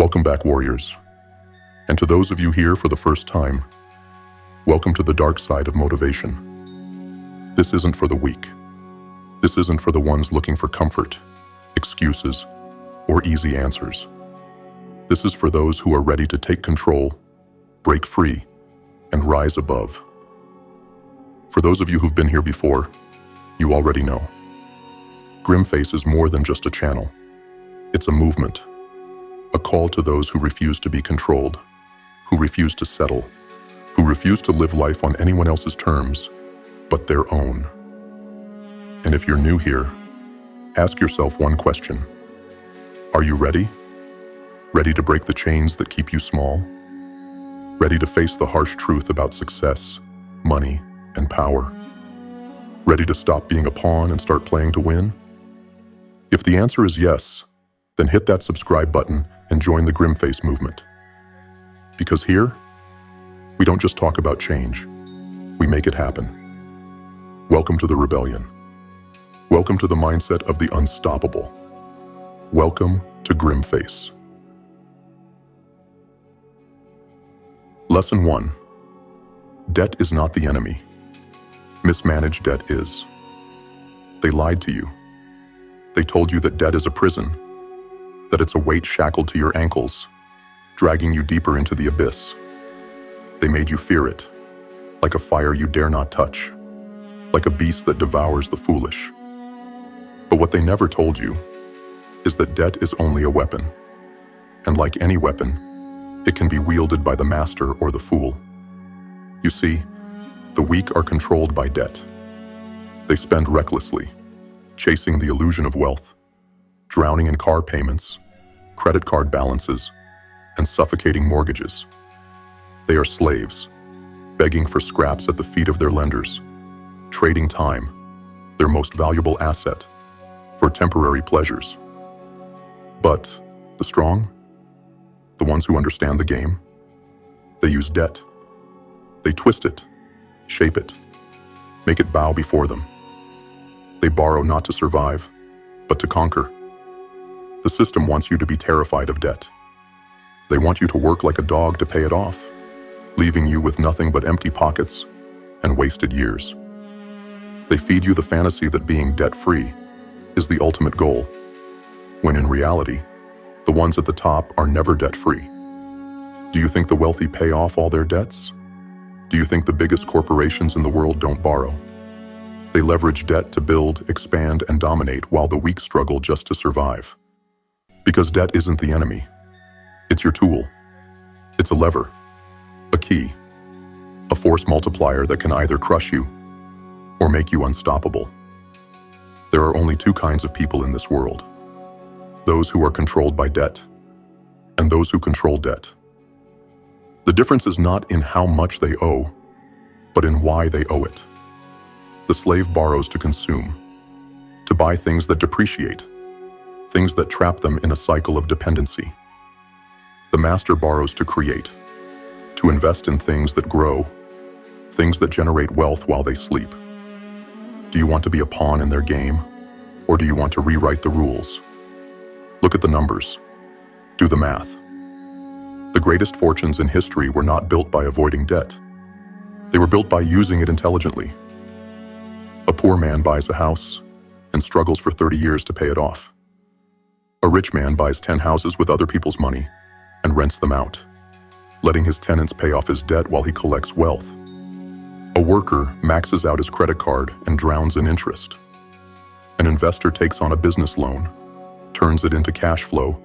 Welcome back, warriors. And to those of you here for the first time, welcome to the dark side of motivation. This isn't for the weak. This isn't for the ones looking for comfort, excuses, or easy answers. This is for those who are ready to take control, break free, and rise above. For those of you who've been here before, you already know. Grimface is more than just a channel. It's a movement. A call to those who refuse to be controlled, who refuse to settle, who refuse to live life on anyone else's terms, but their own. And if you're new here, ask yourself one question. Are you ready? Ready to break the chains that keep you small? Ready to face the harsh truth about success, money, and power? Ready to stop being a pawn and start playing to win? If the answer is yes, then hit that subscribe button and join the Grimface movement. Because here, we don't just talk about change, we make it happen. Welcome to the rebellion. Welcome to the mindset of the unstoppable. Welcome to Grimface. Lesson 1. Debt is not the enemy. Mismanaged debt is. They lied to you. They told you that debt is a prison, that it's a weight shackled to your ankles, dragging you deeper into the abyss. They made you fear it, like a fire you dare not touch, like a beast that devours the foolish. But what they never told you is that debt is only a weapon, and like any weapon, it can be wielded by the master or the fool. You see, the weak are controlled by debt. They spend recklessly, chasing the illusion of wealth, drowning in car payments, credit card balances, and suffocating mortgages. They are slaves, begging for scraps at the feet of their lenders, trading time, their most valuable asset, for temporary pleasures. But the strong, the ones who understand the game, they use debt. They twist it, shape it, make it bow before them. They borrow not to survive, but to conquer. The system wants you to be terrified of debt. They want you to work like a dog to pay it off, leaving you with nothing but empty pockets and wasted years. They feed you the fantasy that being debt-free is the ultimate goal, when in reality, the ones at the top are never debt-free. Do you think the wealthy pay off all their debts? Do you think the biggest corporations in the world don't borrow? They leverage debt to build, expand, and dominate while the weak struggle just to survive. Because debt isn't the enemy. It's your tool. It's a lever, a key, a force multiplier that can either crush you or make you unstoppable. There are only two kinds of people in this world. Those who are controlled by debt and those who control debt. The difference is not in how much they owe, but in why they owe it. The slave borrows to consume, to buy things that depreciate, things that trap them in a cycle of dependency. The master borrows to create, to invest in things that grow, things that generate wealth while they sleep. Do you want to be a pawn in their game, or do you want to rewrite the rules? Look at the numbers. Do the math. The greatest fortunes in history were not built by avoiding debt. They were built by using it intelligently. A poor man buys a house and struggles for 30 years to pay it off. A rich man buys 10 houses with other people's money and rents them out, letting his tenants pay off his debt while he collects wealth. A worker maxes out his credit card and drowns in interest. An investor takes on a business loan, turns it into cash flow,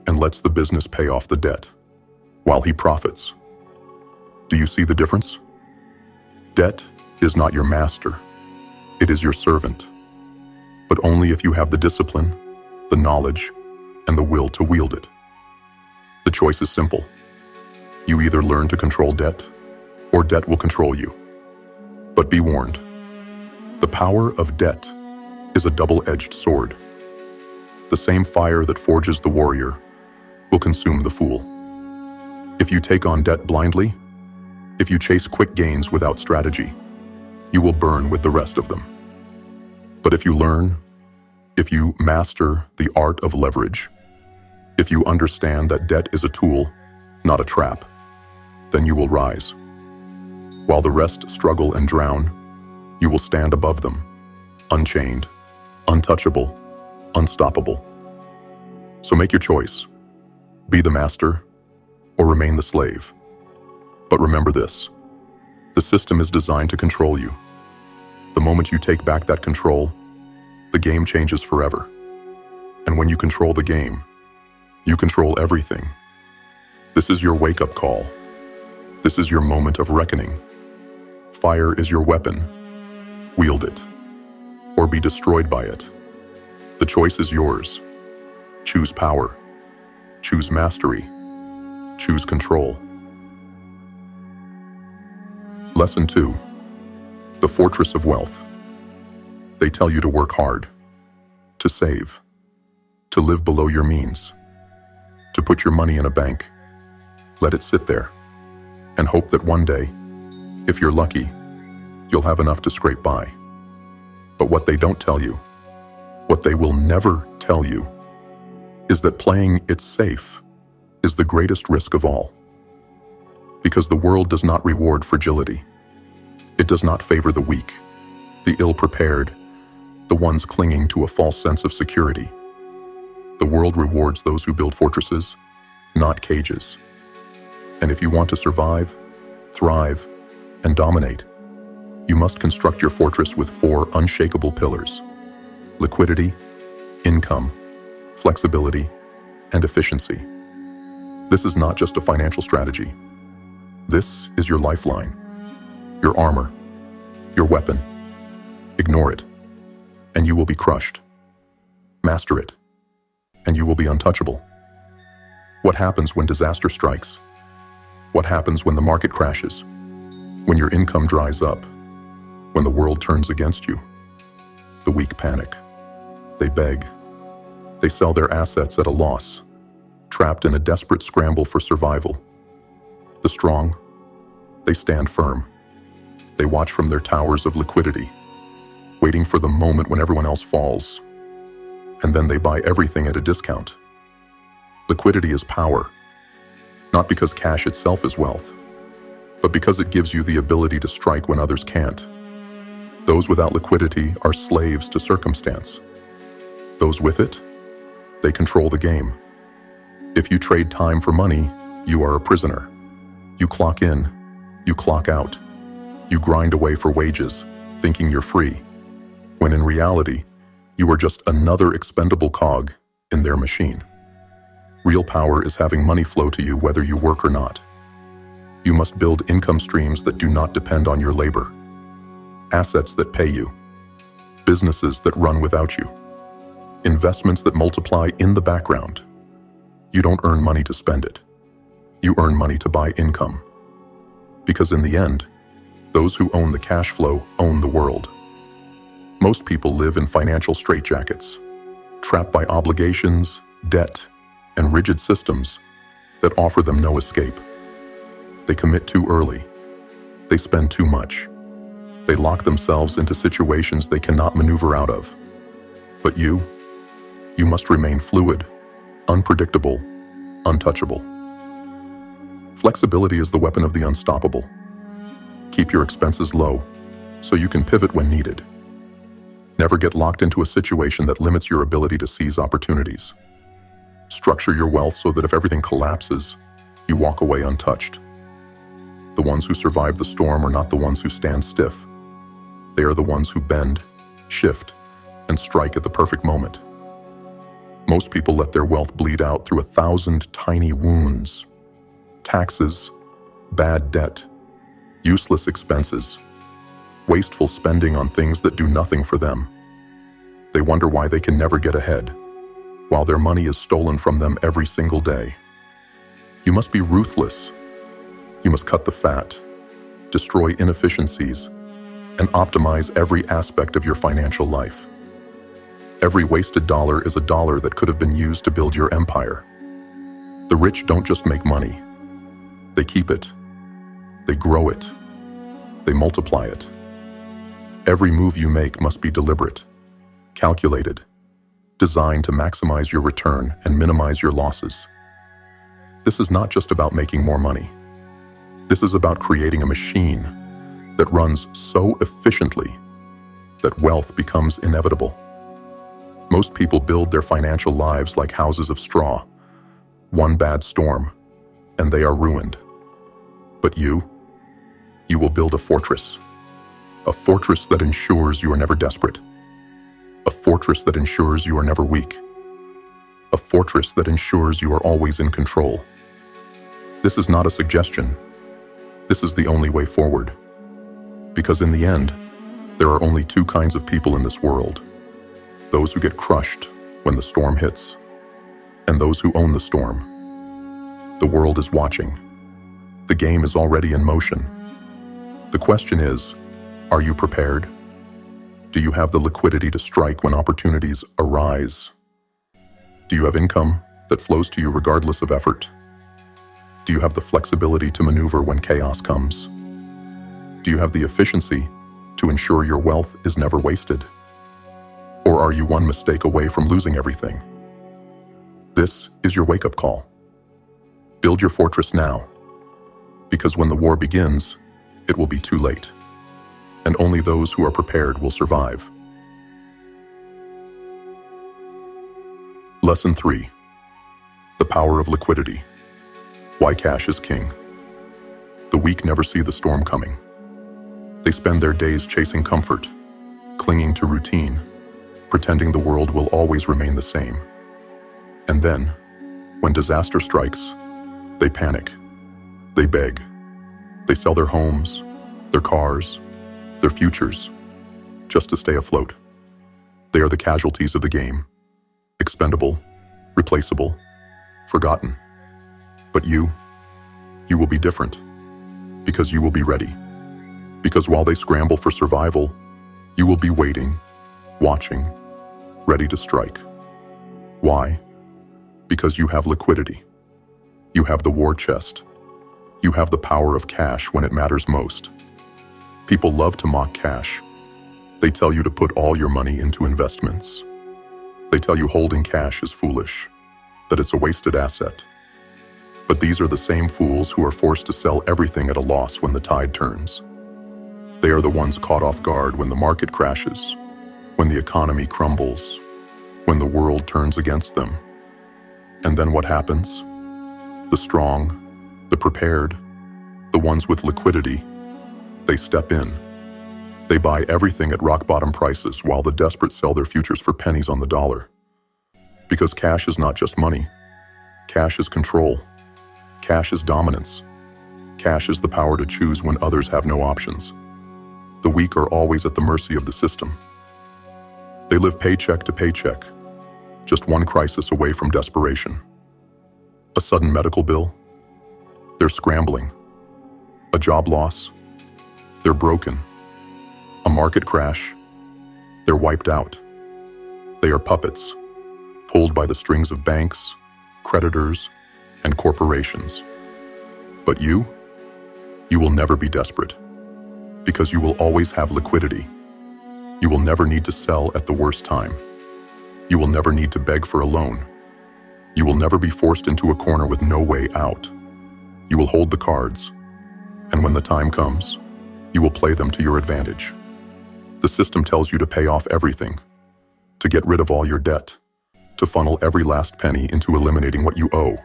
and lets the business pay off the debt, while he profits. Do you see the difference? Debt is not your master. It is your servant. But only if you have the discipline, the knowledge, and the will to wield it. The choice is simple. You either learn to control debt, or debt will control you. But be warned, the power of debt is a double-edged sword. The same fire that forges the warrior will consume the fool. If you take on debt blindly, if you chase quick gains without strategy, you will burn with the rest of them. But if you learn, if you master the art of leverage, If you understand that debt is a tool, not a trap, then you will rise. While the rest struggle and drown, you will stand above them, unchained, untouchable, unstoppable. So make your choice. Be the master or remain the slave. But remember this, the system is designed to control you. The moment you take back that control, the game changes forever. And when you control the game, you control everything. This is your wake-up call. This is your moment of reckoning. Fire is your weapon. Wield it, or be destroyed by it. The choice is yours. Choose power. Choose mastery. Choose control. Lesson 2. The Fortress of Wealth. They tell you to work hard, to save, to live below your means, to put your money in a bank, let it sit there, and hope that one day, if you're lucky, you'll have enough to scrape by. But what they don't tell you, what they will never tell you, is that playing it safe is the greatest risk of all. Because the world does not reward fragility. It does not favor the weak, the ill-prepared, the ones clinging to a false sense of security. The world rewards those who build fortresses, not cages. And if you want to survive, thrive, and dominate, you must construct your fortress with 4 unshakable pillars: liquidity, income, flexibility, and efficiency. This is not just a financial strategy. This is your lifeline, your armor, your weapon. Ignore it, and you will be crushed. Master it, and you will be untouchable. What happens when disaster strikes? What happens when the market crashes? When your income dries up? When the world turns against you? The weak panic. They beg. They sell their assets at a loss, trapped in a desperate scramble for survival. The strong, they stand firm. They watch from their towers of liquidity, waiting for the moment when everyone else falls. And then they buy everything at a discount. Liquidity is power, not because cash itself is wealth, but because it gives you the ability to strike when others can't. Those without liquidity are slaves to circumstance. Those with it, they control the game. If you trade time for money, you are a prisoner. You clock in, you clock out. You grind away for wages, thinking you're free, when in reality, you are just another expendable cog in their machine. Real power is having money flow to you whether you work or not. You must build income streams that do not depend on your labor. Assets that pay you. Businesses that run without you. Investments that multiply in the background. You don't earn money to spend it. You earn money to buy income. Because in the end, those who own the cash flow own the world. Most people live in financial straitjackets, trapped by obligations, debt, and rigid systems that offer them no escape. They commit too early. They spend too much. They lock themselves into situations they cannot maneuver out of. But you must remain fluid, unpredictable, untouchable. Flexibility is the weapon of the unstoppable. Keep your expenses low, so you can pivot when needed. Never get locked into a situation that limits your ability to seize opportunities. Structure your wealth so that if everything collapses, you walk away untouched. The ones who survive the storm are not the ones who stand stiff. They are the ones who bend, shift, and strike at the perfect moment. Most people let their wealth bleed out through 1,000 tiny wounds. Taxes, bad debt, useless expenses, wasteful spending on things that do nothing for them. They wonder why they can never get ahead, while their money is stolen from them every single day. You must be ruthless. You must cut the fat, destroy inefficiencies, and optimize every aspect of your financial life. Every wasted dollar is a dollar that could have been used to build your empire. The rich don't just make money. They keep it. They grow it. They multiply it. Every move you make must be deliberate, calculated, designed to maximize your return and minimize your losses. This is not just about making more money. This is about creating a machine that runs so efficiently that wealth becomes inevitable. Most people build their financial lives like houses of straw. One bad storm, and they are ruined. But you will build a fortress that ensures you are never desperate, a fortress that ensures you are never weak, a fortress that ensures you are always in control. This is not a suggestion. This is the only way forward. Because in the end, there are only two kinds of people in this world: those who get crushed when the storm hits, and those who own the storm. The world is watching. The game is already in motion. The question is, are you prepared? Do you have the liquidity to strike when opportunities arise? Do you have income that flows to you regardless of effort? Do you have the flexibility to maneuver when chaos comes? Do you have the efficiency to ensure your wealth is never wasted? Or are you one mistake away from losing everything? This is your wake-up call. Build your fortress now, because when the war begins, it will be too late, and only those who are prepared will survive. Lesson 3. The power of liquidity. Why cash is king. The weak never see the storm coming. They spend their days chasing comfort, clinging to routine, pretending the world will always remain the same. And then, when disaster strikes, they panic. They beg. They sell their homes, their cars, their futures, just to stay afloat. They are the casualties of the game. Expendable, replaceable, forgotten. But you will be different, because you will be ready. Because while they scramble for survival, you will be waiting, watching, ready to strike. Why? Because you have liquidity. You have the war chest. You have the power of cash when it matters most. People love to mock cash. They tell you to put all your money into investments. They tell you holding cash is foolish, that it's a wasted asset. But these are the same fools who are forced to sell everything at a loss when the tide turns. They are the ones caught off guard when the market crashes, when the economy crumbles, when the world turns against them. And then what happens? The strong, the prepared, the ones with liquidity, they step in. They buy everything at rock-bottom prices while the desperate sell their futures for pennies on the dollar. Because cash is not just money. Cash is control. Cash is dominance. Cash is the power to choose when others have no options. The weak are always at the mercy of the system. They live paycheck to paycheck, just one crisis away from desperation. A sudden medical bill? They're scrambling. A job loss? They're broken. A market crash? They're wiped out. They are puppets, pulled by the strings of banks, creditors, and corporations. But you will never be desperate, because you will always have liquidity. You will never need to sell at the worst time. You will never need to beg for a loan. You will never be forced into a corner with no way out. You will hold the cards, and when the time comes, you will play them to your advantage. The system tells you to pay off everything, to get rid of all your debt, to funnel every last penny into eliminating what you owe.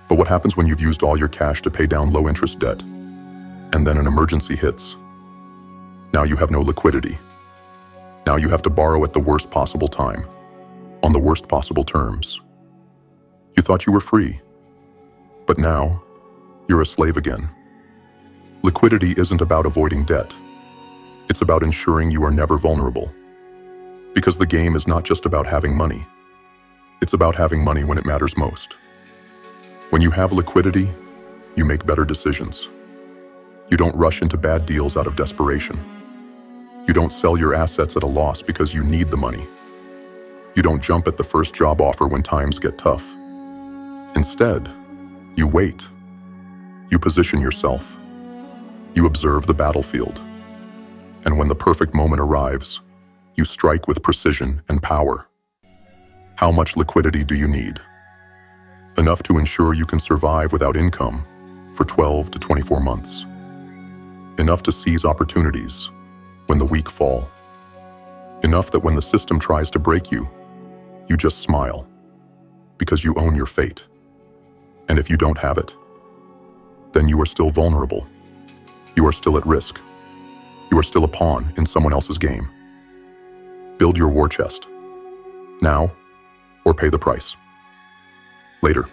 But what happens when you've used all your cash to pay down low-interest debt, and then an emergency hits? Now you have no liquidity. Now you have to borrow at the worst possible time, on the worst possible terms. You thought you were free, but now you're a slave again. Liquidity isn't about avoiding debt. It's about ensuring you are never vulnerable. Because the game is not just about having money. It's about having money when it matters most. When you have liquidity, you make better decisions. You don't rush into bad deals out of desperation. You don't sell your assets at a loss because you need the money. You don't jump at the first job offer when times get tough. Instead, you wait. You position yourself. You observe the battlefield. And when the perfect moment arrives, you strike with precision and power. How much liquidity do you need? Enough to ensure you can survive without income for 12 to 24 months. Enough to seize opportunities when the weak fall. Enough that when the system tries to break you, you just smile because you own your fate. And if you don't have it, then you are still vulnerable. You are still at risk. You are still a pawn in someone else's game. Build your war chest, now or pay the price. Later.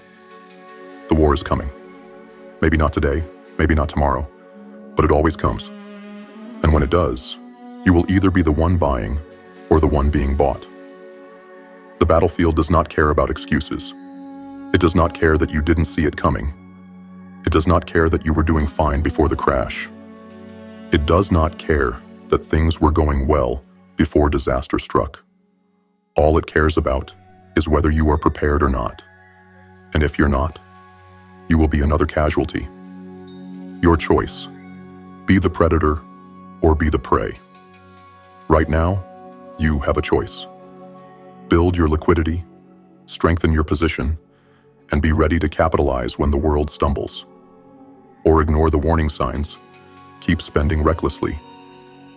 The war is coming. Maybe not today, maybe not tomorrow, but it always comes. And when it does, you will either be the one buying or the one being bought. The battlefield does not care about excuses. It does not care that you didn't see it coming. It does not care that you were doing fine before the crash. It does not care that things were going well before disaster struck. All it cares about is whether you are prepared or not. And if you're not, you will be another casualty. Your choice. Be the predator or be the prey. Right now, you have a choice. Build your liquidity, strengthen your position, and be ready to capitalize when the world stumbles. Or ignore the warning signs, keep spending recklessly,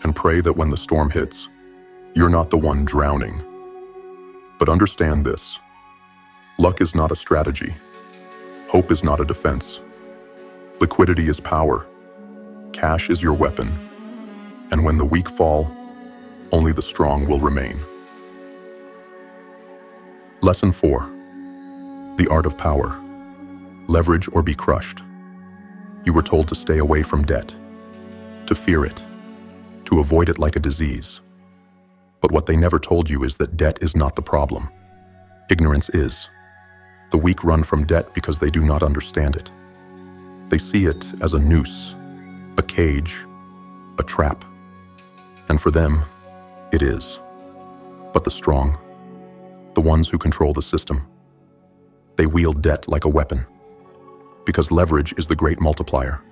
and pray that when the storm hits, you're not the one drowning. But understand this. Luck is not a strategy. Hope is not a defense. Liquidity is power. Cash is your weapon. And when the weak fall, only the strong will remain. Lesson 4. The art of power. Leverage or be crushed. You were told to stay away from debt, to fear it, to avoid it like a disease. But what they never told you is that debt is not the problem. Ignorance is. The weak run from debt because they do not understand it. They see it as a noose, a cage, a trap. And for them, it is. But the strong, the ones who control the system, they wield debt like a weapon. Because leverage is the great multiplier.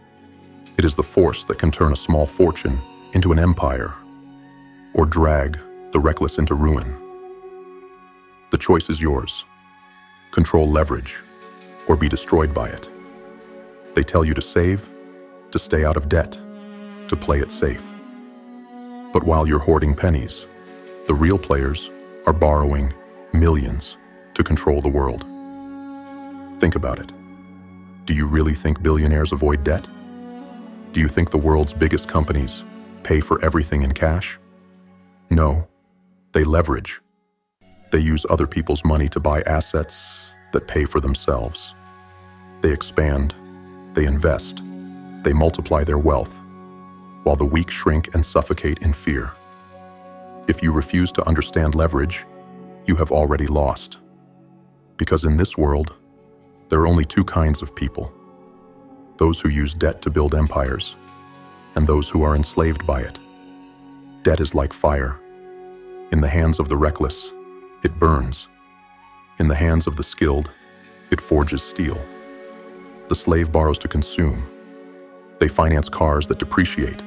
It is the force that can turn a small fortune into an empire, or drag the reckless into ruin. The choice is yours. Control leverage, or be destroyed by it. They tell you to save, to stay out of debt, to play it safe. But while you're hoarding pennies, the real players are borrowing millions to control the world. Think about it. Do you really think billionaires avoid debt? Do you think the world's biggest companies pay for everything in cash? No, they leverage. They use other people's money to buy assets that pay for themselves. They expand, they invest, they multiply their wealth, while the weak shrink and suffocate in fear. If you refuse to understand leverage, you have already lost. Because in this world, there are only two kinds of people: those who use debt to build empires, and those who are enslaved by it. Debt is like fire. In the hands of the reckless, it burns. In the hands of the skilled, it forges steel. The slave borrows to consume. They finance cars that depreciate.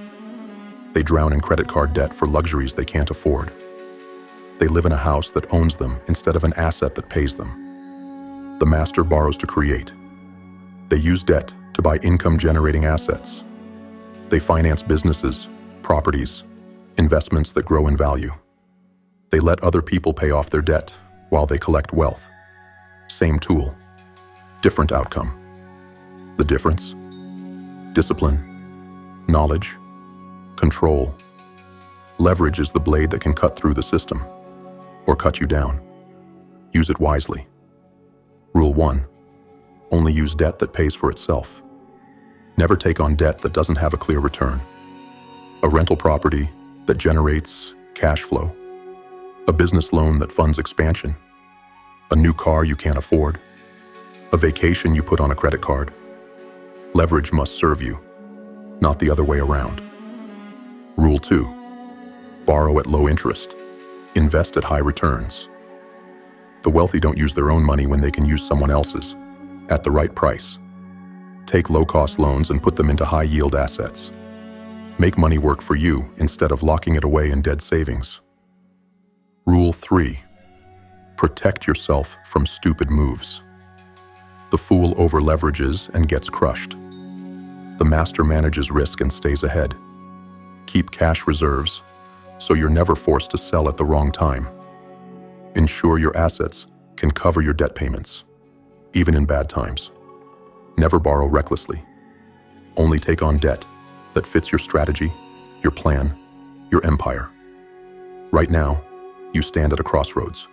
They drown in credit card debt for luxuries they can't afford. They live in a house that owns them instead of an asset that pays them. The master borrows to create. They use debt to buy income-generating assets. They finance businesses, properties, investments that grow in value. They let other people pay off their debt while they collect wealth. Same tool, different outcome. The difference? Discipline, knowledge, control. Leverage is the blade that can cut through the system or cut you down. Use it wisely. Rule 1. Only use debt that pays for itself. Never take on debt that doesn't have a clear return. A rental property that generates cash flow. A business loan that funds expansion. A new car you can't afford. A vacation you put on a credit card. Leverage must serve you, not the other way around. Rule 2. Borrow at low interest. Invest at high returns. The wealthy don't use their own money when they can use someone else's, at the right price. Take low-cost loans and put them into high-yield assets. Make money work for you instead of locking it away in dead savings. Rule 3. Protect yourself from stupid moves. The fool over-leverages and gets crushed. The master manages risk and stays ahead. Keep cash reserves so you're never forced to sell at the wrong time. Ensure your assets can cover your debt payments, even in bad times. Never borrow recklessly. Only take on debt that fits your strategy, your plan, your empire. Right now, you stand at a crossroads.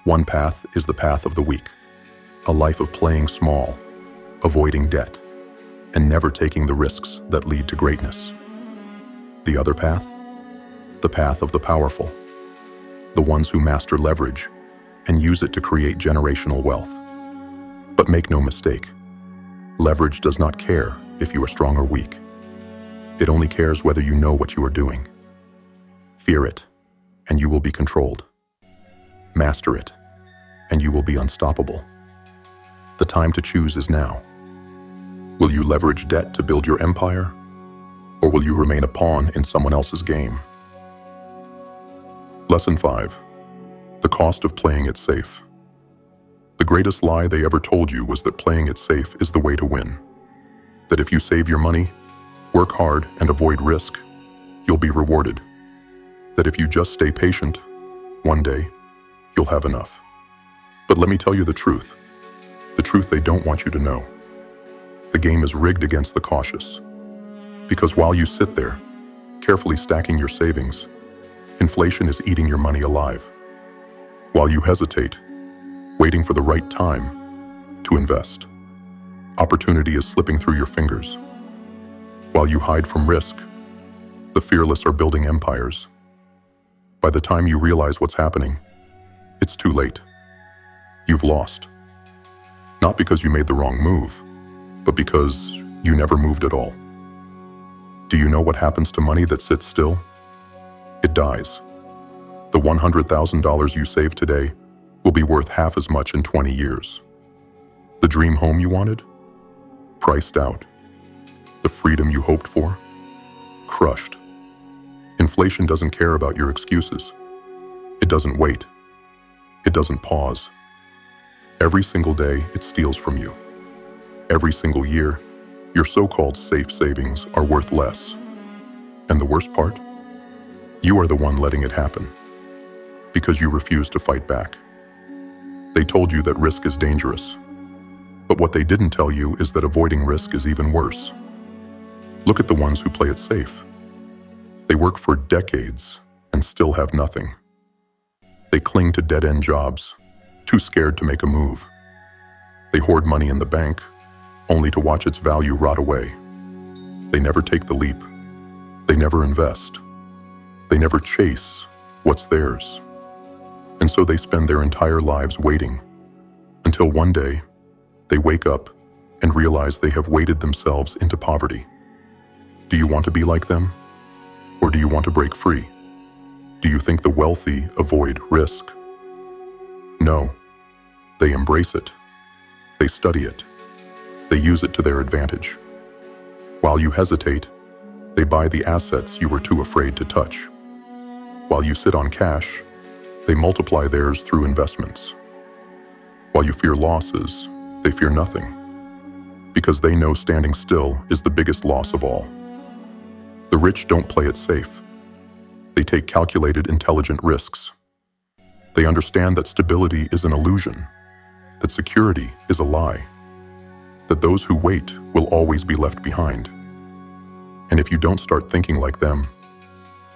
One path is the path of the weak, a life of playing small, avoiding debt, and never taking the risks that lead to greatness. The other path? The path of the powerful, the ones who master leverage and use it to create generational wealth. But make no mistake, leverage does not care if you are strong or weak. It only cares whether you know what you are doing. Fear it, and you will be controlled. Master it, and you will be unstoppable. The time to choose is now. Will you leverage debt to build your empire, or will you remain a pawn in someone else's game? Lesson 5. The cost of playing it safe. The greatest lie they ever told you was that playing it safe is the way to win. That if you save your money, work hard, and avoid risk, you'll be rewarded. That if you just stay patient, one day, you'll have enough. But let me tell you the truth they don't want you to know. The game is rigged against the cautious. Because while you sit there, carefully stacking your savings, inflation is eating your money alive. While you hesitate, waiting for the right time to invest, opportunity is slipping through your fingers. While you hide from risk, the fearless are building empires. By the time you realize what's happening, it's too late. You've lost. Not because you made the wrong move, but because you never moved at all. Do you know what happens to money that sits still? It dies. The $100,000 you save today will be worth half as much in 20 years. The dream home you wanted? Priced out. The freedom you hoped for? Crushed. Inflation doesn't care about your excuses. It doesn't wait. It doesn't pause. Every single day, it steals from you. Every single year, your so-called safe savings are worth less. And the worst part? You are the one letting it happen. Because you refuse to fight back. They told you that risk is dangerous. But what they didn't tell you is that avoiding risk is even worse. Look at the ones who play it safe. They work for decades and still have nothing. They cling to dead-end jobs, too scared to make a move. They hoard money in the bank, only to watch its value rot away. They never take the leap. They never invest. They never chase what's theirs. And so they spend their entire lives waiting, until one day, they wake up and realize they have weighted themselves into poverty. Do you want to be like them? Or do you want to break free? Do you think the wealthy avoid risk? No. They embrace it. They study it. They use it to their advantage. While you hesitate, they buy the assets you were too afraid to touch. While you sit on cash, they multiply theirs through investments. While you fear losses, they fear nothing, because they know standing still is the biggest loss of all. The rich don't play it safe. They take calculated, intelligent risks. They understand that stability is an illusion, that security is a lie, that those who wait will always be left behind. And if you don't start thinking like them,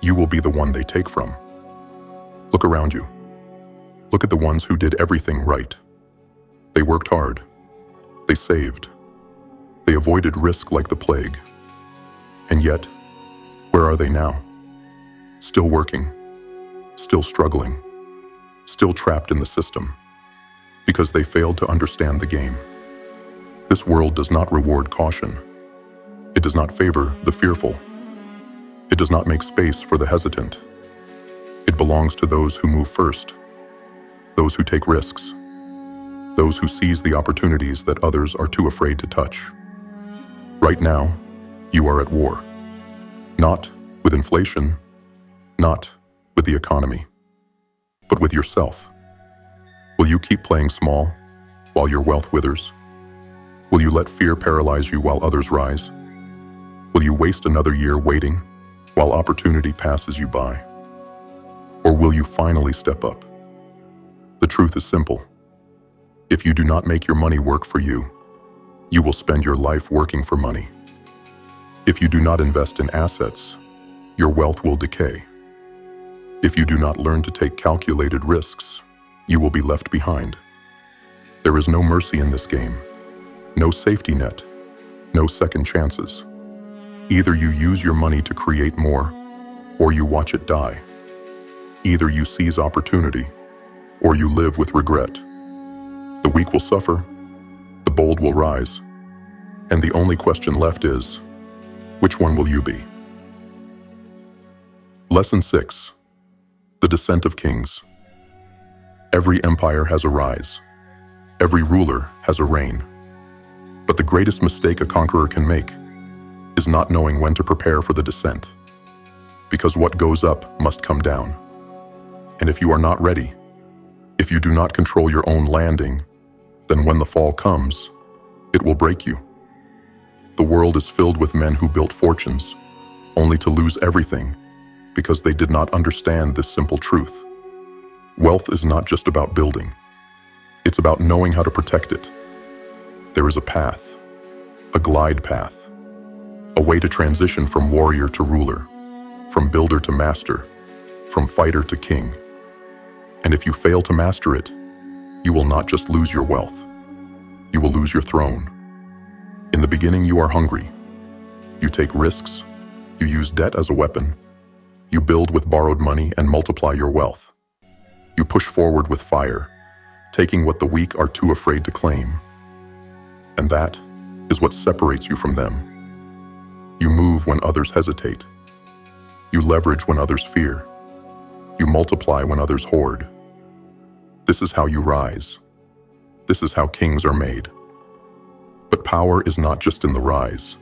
you will be the one they take from. Look around you. Look at the ones who did everything right. They worked hard. They saved. They avoided risk like the plague. And yet, where are they now? Still working, still struggling, still trapped in the system, because they failed to understand the game. This world does not reward caution. It does not favor the fearful. It does not make space for the hesitant. It belongs to those who move first, those who take risks, those who seize the opportunities that others are too afraid to touch. Right now, you are at war. Not with inflation, not with the economy, but with yourself. Will you keep playing small while your wealth withers? Will you let fear paralyze you while others rise? Will you waste another year waiting while opportunity passes you by? Or will you finally step up? The truth is simple. If you do not make your money work for you, you will spend your life working for money. If you do not invest in assets, your wealth will decay. If you do not learn to take calculated risks, you will be left behind. There is no mercy in this game, no safety net, no second chances. Either you use your money to create more, or you watch it die. Either you seize opportunity, or you live with regret. The weak will suffer, the bold will rise, and the only question left is, which one will you be? Lesson 6. The Descent of Kings. Every empire has a rise. Every ruler has a reign. But the greatest mistake a conqueror can make is not knowing when to prepare for the descent. Because what goes up must come down. And if you are not ready, if you do not control your own landing, then when the fall comes, it will break you. The world is filled with men who built fortunes, only to lose everything because they did not understand this simple truth. Wealth is not just about building. It's about knowing how to protect it. There is a path, a glide path, a way to transition from warrior to ruler, from builder to master, from fighter to king. And if you fail to master it, you will not just lose your wealth, you will lose your throne. In the beginning, you are hungry. You take risks. You use debt as a weapon. You build with borrowed money and multiply your wealth. You push forward with fire, taking what the weak are too afraid to claim. And that is what separates you from them. You move when others hesitate. You leverage when others fear. You multiply when others hoard. This is how you rise. This is how kings are made. But power is not just in the rise.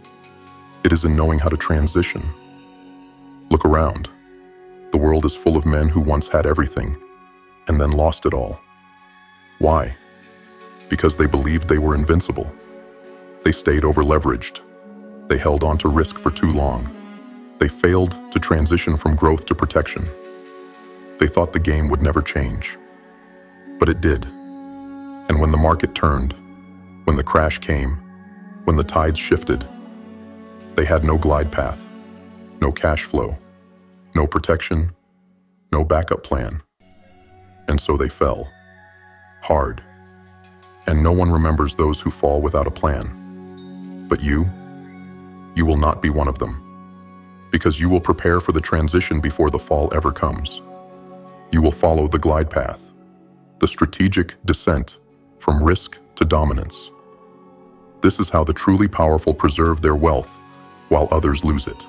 It is in knowing how to transition. Look around. The world is full of men who once had everything and then lost it all. Why? Because they believed they were invincible. They stayed over-leveraged. They held on to risk for too long. They failed to transition from growth to protection. They thought the game would never change. But it did. And when the market turned, when the crash came, when the tides shifted, they had no glide path, no cash flow, no protection, no backup plan. And so they fell, hard. And no one remembers those who fall without a plan. But you will not be one of them, because you will prepare for the transition before the fall ever comes. You will follow the glide path, the strategic descent from risk to dominance. This is how the truly powerful preserve their wealth while others lose it.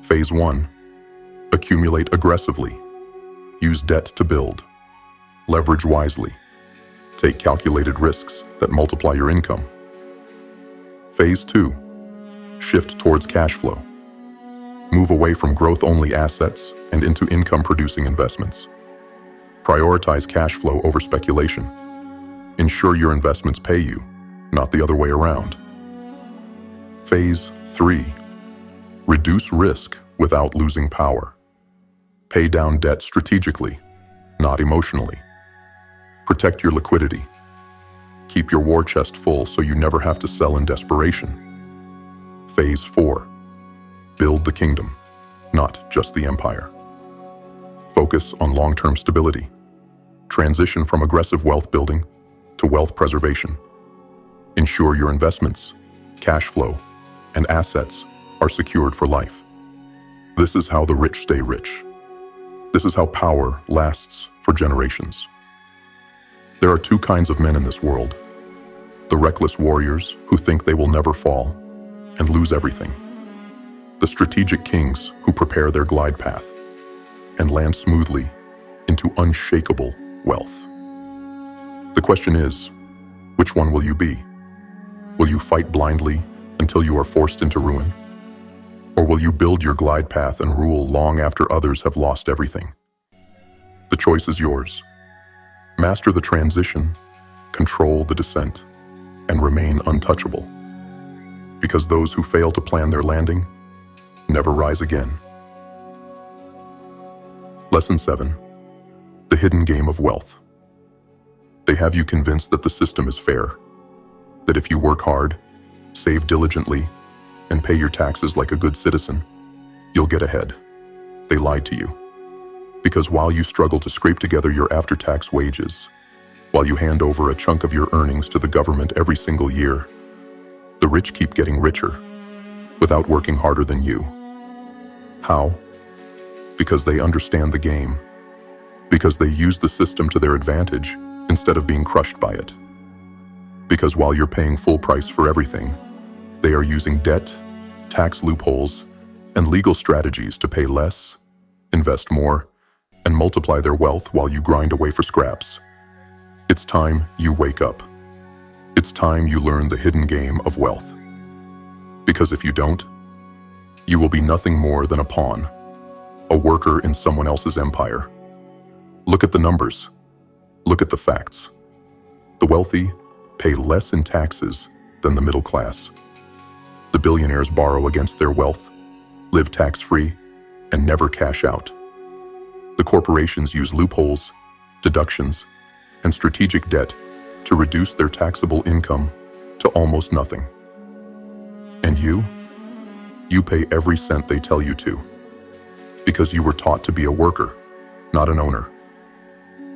Phase 1. Accumulate aggressively. Use debt to build. Leverage wisely. Take calculated risks that multiply your income. Phase 2. Shift towards cash flow. Move away from growth-only assets and into income-producing investments. Prioritize cash flow over speculation. Ensure your investments pay you, not the other way around. Phase 3. Reduce risk without losing power. Pay down debt strategically, not emotionally. Protect your liquidity. Keep your war chest full so you never have to sell in desperation. Phase 4. Build the kingdom, not just the empire. Focus on long-term stability. Transition from aggressive wealth building to wealth preservation. Ensure your investments, cash flow, and assets are secured for life. This is how the rich stay rich. This is how power lasts for generations. There are two kinds of men in this world: the reckless warriors who think they will never fall and lose everything, the strategic kings who prepare their glide path and land smoothly into unshakable wealth. The question is, which one will you be? Will you fight blindly until you are forced into ruin? Or will you build your glide path and rule long after others have lost everything? The choice is yours. Master the transition, control the descent, and remain untouchable. Because those who fail to plan their landing never rise again. Lesson 7. The hidden game of wealth. They have you convinced that the system is fair, that if you work hard, save diligently, and pay your taxes like a good citizen, you'll get ahead. They lied to you. Because while you struggle to scrape together your after-tax wages, while you hand over a chunk of your earnings to the government every single year, the rich keep getting richer without working harder than you. How? Because they understand the game. Because they use the system to their advantage instead of being crushed by it. Because while you're paying full price for everything, they are using debt, tax loopholes, and legal strategies to pay less, invest more, and multiply their wealth while you grind away for scraps. It's time you wake up. It's time you learn the hidden game of wealth. Because if you don't, you will be nothing more than a pawn, a worker in someone else's empire. Look at the numbers. Look at the facts. The wealthy pay less in taxes than the middle class. The billionaires borrow against their wealth, live tax-free, and never cash out. The corporations use loopholes, deductions, and strategic debt to reduce their taxable income to almost nothing. And you pay every cent they tell you to, because you were taught to be a worker, not an owner.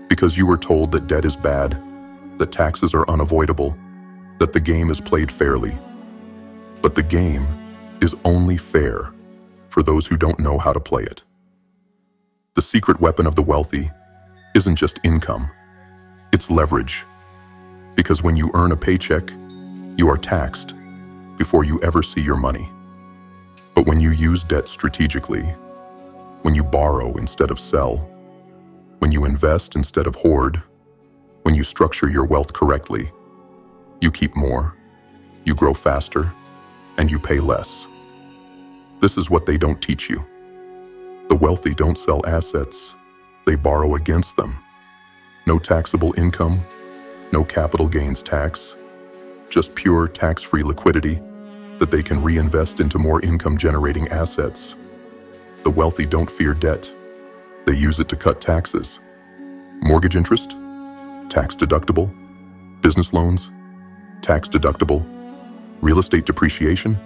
Because you were told that debt is bad, that taxes are unavoidable, that the game is played fairly. But the game is only fair for those who don't know how to play it. The secret weapon of the wealthy isn't just income, it's leverage. Because when you earn a paycheck, you are taxed before you ever see your money. But when you use debt strategically, when you borrow instead of sell, when you invest instead of hoard, when you structure your wealth correctly, you keep more, you grow faster, and you pay less. This is what they don't teach you. The wealthy don't sell assets, they borrow against them. No taxable income, no capital gains tax, just pure tax-free liquidity that they can reinvest into more income-generating assets. The wealthy don't fear debt. They use it to cut taxes. Mortgage interest, tax deductible. Business loans, tax deductible. Real estate depreciation,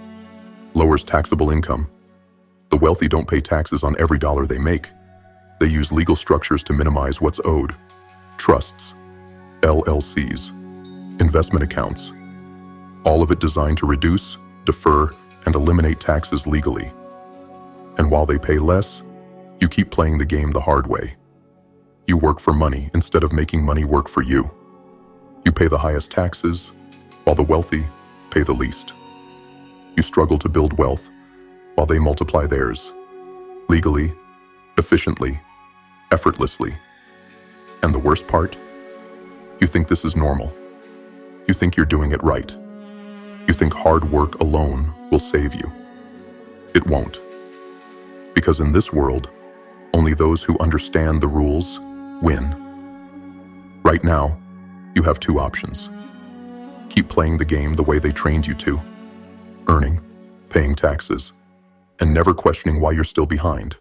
lowers taxable income. The wealthy don't pay taxes on every dollar they make. They use legal structures to minimize what's owed. Trusts, LLCs, investment accounts. All of it designed to reduce, defer, and eliminate taxes legally. And while they pay less, you keep playing the game the hard way. You work for money instead of making money work for you. You pay the highest taxes, while the wealthy pay the least. You struggle to build wealth, while they multiply theirs. Legally, efficiently, effortlessly. And the worst part? You think this is normal. You think you're doing it right. You think hard work alone will save you. It won't. Because in this world, only those who understand the rules win. Right now, you have two options. Keep playing the game the way they trained you to, earning, paying taxes, and never questioning why you're still behind.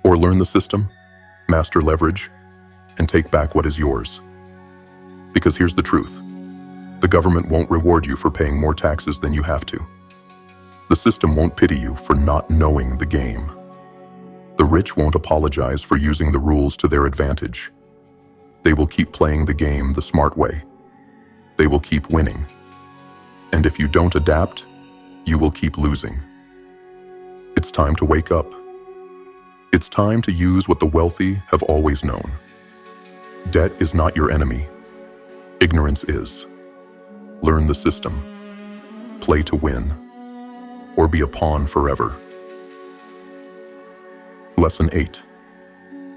Or learn the system, master leverage, and take back what is yours. Because here's the truth. The government won't reward you for paying more taxes than you have to. The system won't pity you for not knowing the game. The rich won't apologize for using the rules to their advantage. They will keep playing the game the smart way. They will keep winning. And if you don't adapt, you will keep losing. It's time to wake up. It's time to use what the wealthy have always known. Debt is not your enemy. Ignorance is. Learn the system. Play to win. Or be a pawn forever. Lesson 8.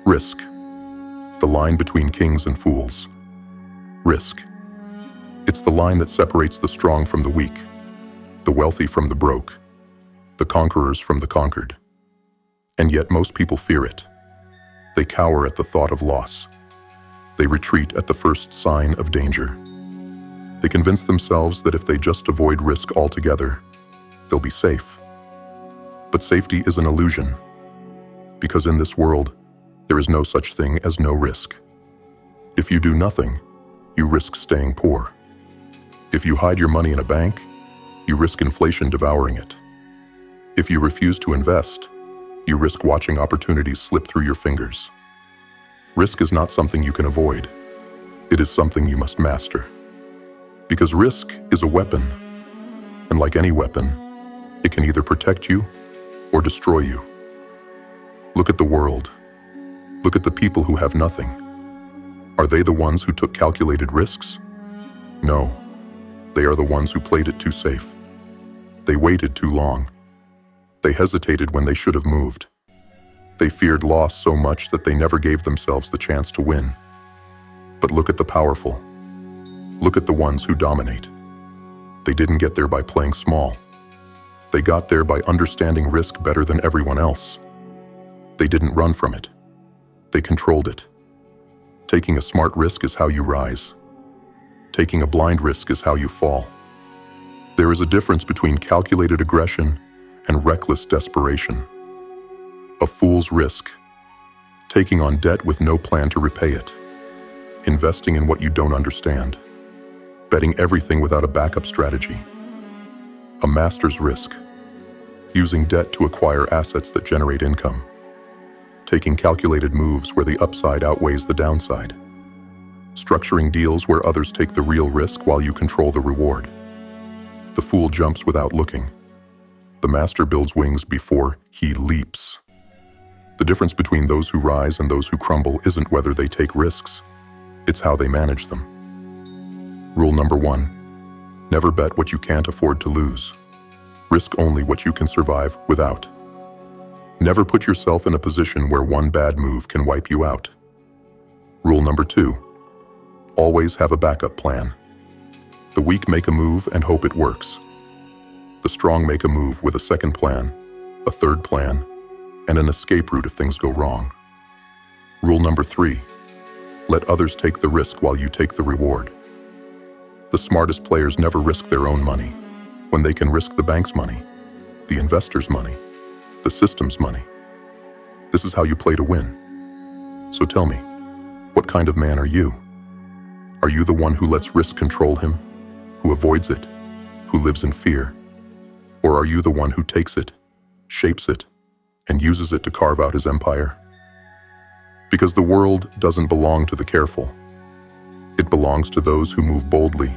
Risk. The line between kings and fools. Risk. It's the line that separates the strong from the weak, the wealthy from the broke, the conquerors from the conquered. And yet most people fear it. They cower at the thought of loss. They retreat at the first sign of danger. They convince themselves that if they just avoid risk altogether, they'll be safe. But safety is an illusion, because in this world, there is no such thing as no risk. If you do nothing, you risk staying poor. If you hide your money in a bank, you risk inflation devouring it. If you refuse to invest, you risk watching opportunities slip through your fingers. Risk is not something you can avoid. It is something you must master. Because risk is a weapon, and like any weapon, it can either protect you or destroy you. Look at the world. Look at the people who have nothing. Are they the ones who took calculated risks? No, they are the ones who played it too safe. They waited too long. They hesitated when they should have moved. They feared loss so much that they never gave themselves the chance to win. But look at the powerful. Look at the ones who dominate. They didn't get there by playing small. They got there by understanding risk better than everyone else. They didn't run from it. They controlled it. Taking a smart risk is how you rise. Taking a blind risk is how you fall. There is a difference between calculated aggression and reckless desperation. A fool's risk. Taking on debt with no plan to repay it. Investing in what you don't understand. Betting everything without a backup strategy. A master's risk. Using debt to acquire assets that generate income. Taking calculated moves where the upside outweighs the downside. Structuring deals where others take the real risk while you control the reward. The fool jumps without looking. The master builds wings before he leaps. The difference between those who rise and those who crumble isn't whether they take risks. It's how they manage them. Rule number 1. Never bet what you can't afford to lose. Risk only what you can survive without. Never put yourself in a position where one bad move can wipe you out. Rule number 2. Always have a backup plan. The weak make a move and hope it works. The strong make a move with a second plan, a third plan, and an escape route if things go wrong. Rule number 3. Let others take the risk while you take the reward. The smartest players never risk their own money when they can risk the bank's money, the investor's money, the system's money. This is how you play to win. So tell me, what kind of man are you? Are you the one who lets risk control him, who avoids it, who lives in fear? Or are you the one who takes it, shapes it, and uses it to carve out his empire? Because the world doesn't belong to the careful. It belongs to those who move boldly,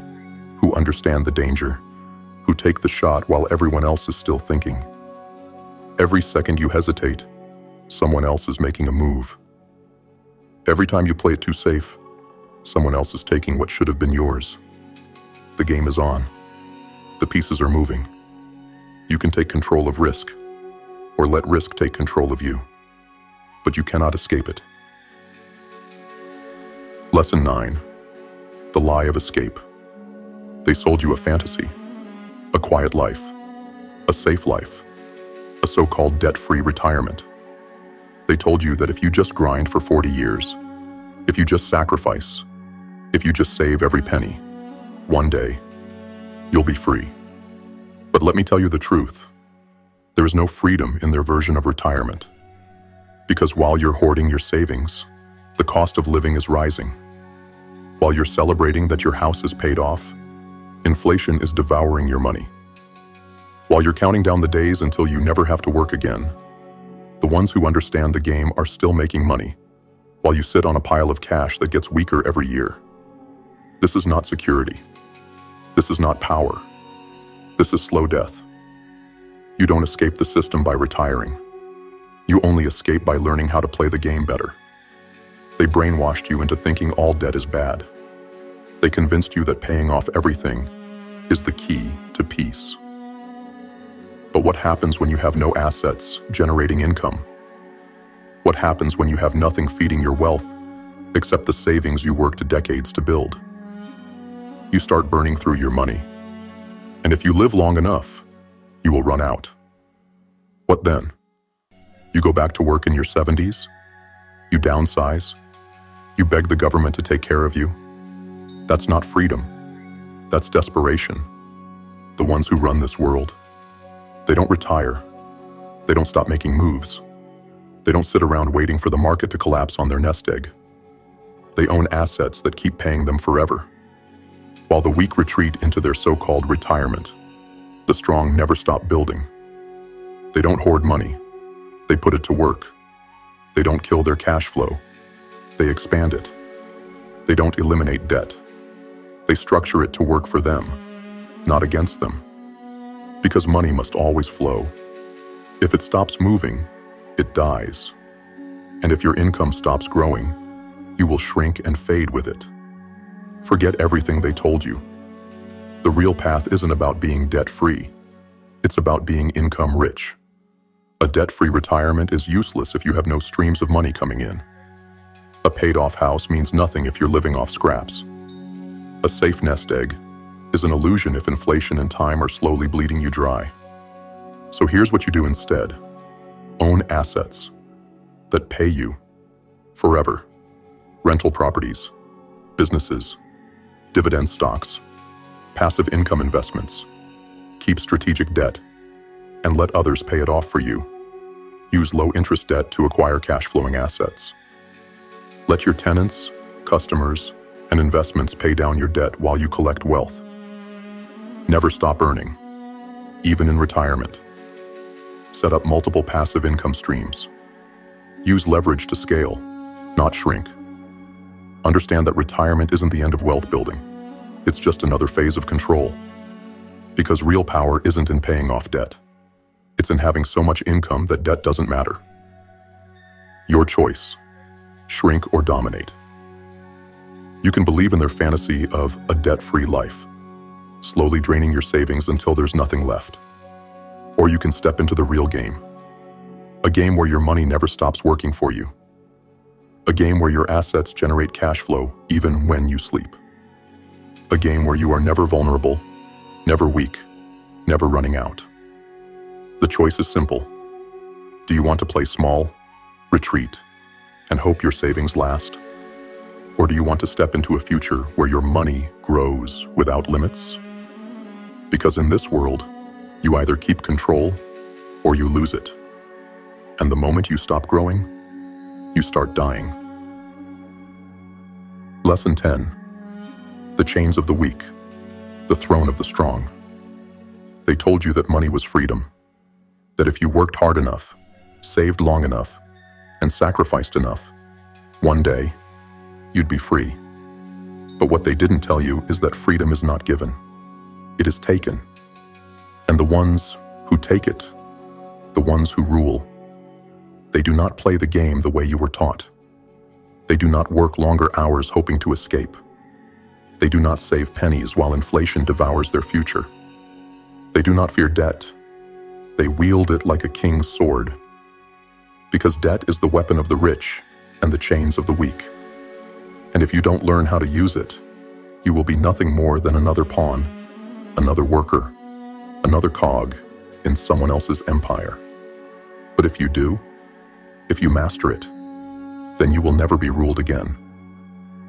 who understand the danger, who take the shot while everyone else is still thinking. Every second you hesitate, someone else is making a move. Every time you play it too safe, someone else is taking what should have been yours. The game is on. The pieces are moving. You can take control of risk, or let risk take control of you. But you cannot escape it. Lesson 9. The lie of escape. They sold you a fantasy, a quiet life, a safe life, a so-called debt-free retirement. They told you that if you just grind for 40 years, if you just sacrifice, if you just save every penny, one day, you'll be free. But let me tell you the truth. There is no freedom in their version of retirement. Because while you're hoarding your savings, the cost of living is rising. While you're celebrating that your house is paid off, inflation is devouring your money. While you're counting down the days until you never have to work again, the ones who understand the game are still making money, while you sit on a pile of cash that gets weaker every year. This is not security. This is not power. This is slow death. You don't escape the system by retiring. You only escape by learning how to play the game better. They brainwashed you into thinking all debt is bad. They convinced you that paying off everything is the key to peace. But what happens when you have no assets generating income? What happens when you have nothing feeding your wealth except the savings you worked decades to build? You start burning through your money. And if you live long enough, you will run out. What then? You go back to work in your 70s? You downsize? You beg the government to take care of you. That's not freedom. That's desperation. The ones who run this world, they don't retire. They don't stop making moves. They don't sit around waiting for the market to collapse on their nest egg. They own assets that keep paying them forever. While the weak retreat into their so-called retirement, the strong never stop building. They don't hoard money. They put it to work. They don't kill their cash flow. They expand it. They don't eliminate debt. They structure it to work for them, not against them. Because money must always flow. If it stops moving, it dies. And if your income stops growing, you will shrink and fade with it. Forget everything they told you. The real path isn't about being debt-free. It's about being income-rich. A debt-free retirement is useless if you have no streams of money coming in. A paid-off house means nothing if you're living off scraps. A safe nest egg is an illusion if inflation and time are slowly bleeding you dry. So here's what you do instead. Own assets that pay you forever. Rental properties, businesses, dividend stocks, passive income investments. Keep strategic debt and let others pay it off for you. Use low-interest debt to acquire cash-flowing assets. Let your tenants, customers, and investments pay down your debt while you collect wealth. Never stop earning, even in retirement. Set up multiple passive income streams. Use leverage to scale, not shrink. Understand that retirement isn't the end of wealth building. It's just another phase of control. Because real power isn't in paying off debt. It's in having so much income that debt doesn't matter. Your choice. Shrink or dominate. You can believe in their fantasy of a debt-free life, slowly draining your savings until there's nothing left. Or you can step into the real game. A game where your money never stops working for you. A game where your assets generate cash flow even when you sleep. A game where you are never vulnerable, never weak, never running out. The choice is simple. Do you want to play small, retreat, and hope your savings last? Or do you want to step into a future where your money grows without limits? Because in this world, you either keep control or you lose it. And the moment you stop growing, you start dying. Lesson 10. The chains of the weak, the throne of the strong. They told you that money was freedom, that if you worked hard enough, saved long enough, and sacrificed enough, one day, you'd be free. But what they didn't tell you is that freedom is not given. It is taken. And the ones who take it, the ones who rule, they do not play the game the way you were taught. They do not work longer hours hoping to escape. They do not save pennies while inflation devours their future. They do not fear debt. They wield it like a king's sword. Because debt is the weapon of the rich and the chains of the weak. And if you don't learn how to use it, you will be nothing more than another pawn, another worker, another cog in someone else's empire. But if you do, if you master it, then you will never be ruled again.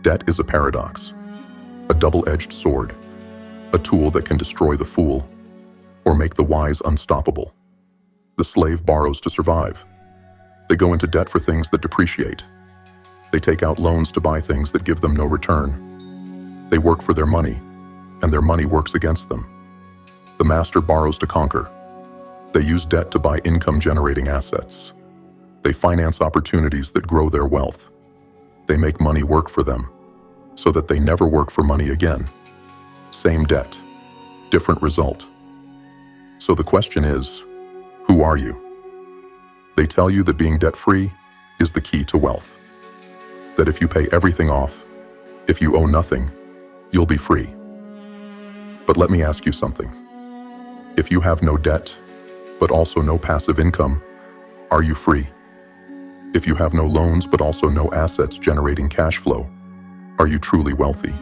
Debt is a paradox, a double-edged sword, a tool that can destroy the fool or make the wise unstoppable. The slave borrows to survive. They go into debt for things that depreciate. They take out loans to buy things that give them no return. They work for their money, and their money works against them. The master borrows to conquer. They use debt to buy income-generating assets. They finance opportunities that grow their wealth. They make money work for them, so that they never work for money again. Same debt, different result. So the question is, who are you? They tell you that being debt-free is the key to wealth. That if you pay everything off, if you owe nothing, you'll be free. But let me ask you something. If you have no debt, but also no passive income, are you free? If you have no loans but also no assets generating cash flow, are you truly wealthy?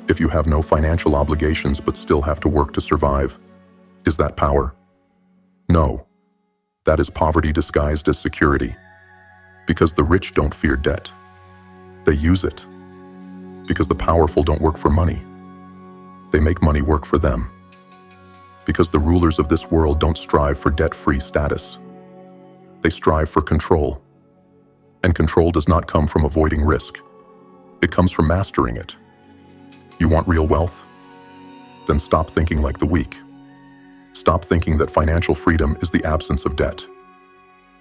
If you have no financial obligations but still have to work to survive, is that power? No. That is poverty disguised as security. Because the rich don't fear debt. They use it because the powerful don't work for money. They make money work for them. Because the rulers of this world don't strive for debt-free status. They strive for control. And control does not come from avoiding risk. It comes from mastering it. You want real wealth? Then stop thinking like the weak. Stop thinking that financial freedom is the absence of debt.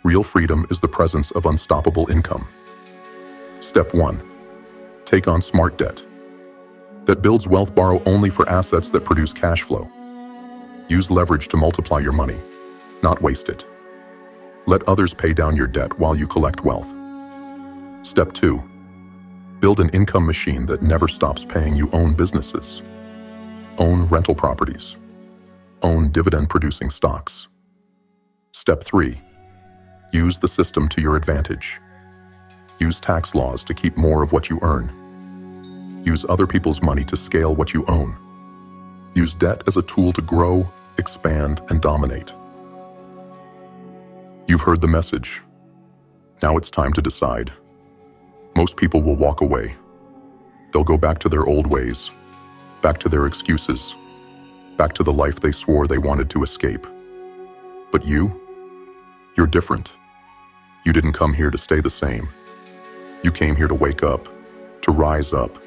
Real freedom is the presence of unstoppable income. Step 1. Take on smart debt. That builds wealth. Borrow only for assets that produce cash flow. Use leverage to multiply your money, not waste it. Let others pay down your debt while you collect wealth. Step 2. Build an income machine that never stops paying you. Own businesses. Own rental properties. Own dividend-producing stocks. Step 3. Use the system to your advantage. Use tax laws to keep more of what you earn. Use other people's money to scale what you own. Use debt as a tool to grow, expand, and dominate. You've heard the message. Now it's time to decide. Most people will walk away. They'll go back to their old ways, back to their excuses, back to the life they swore they wanted to escape. But you're different. You didn't come here to stay the same. You came here to wake up, to rise up,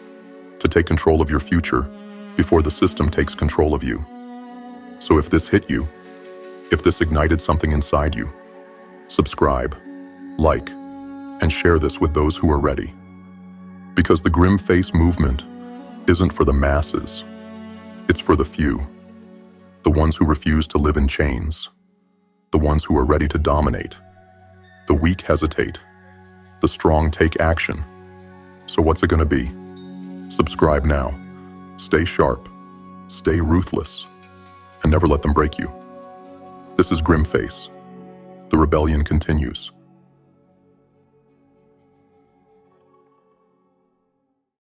to take control of your future before the system takes control of you. So if this hit you, if this ignited something inside you, subscribe, like, and share this with those who are ready. Because the Grim Face movement isn't for the masses. It's for the few. The ones who refuse to live in chains. The ones who are ready to dominate. The weak hesitate. The strong take action. So what's it gonna be? Subscribe now. Stay sharp. Stay ruthless. And never let them break you. This is Grim Face. The rebellion continues.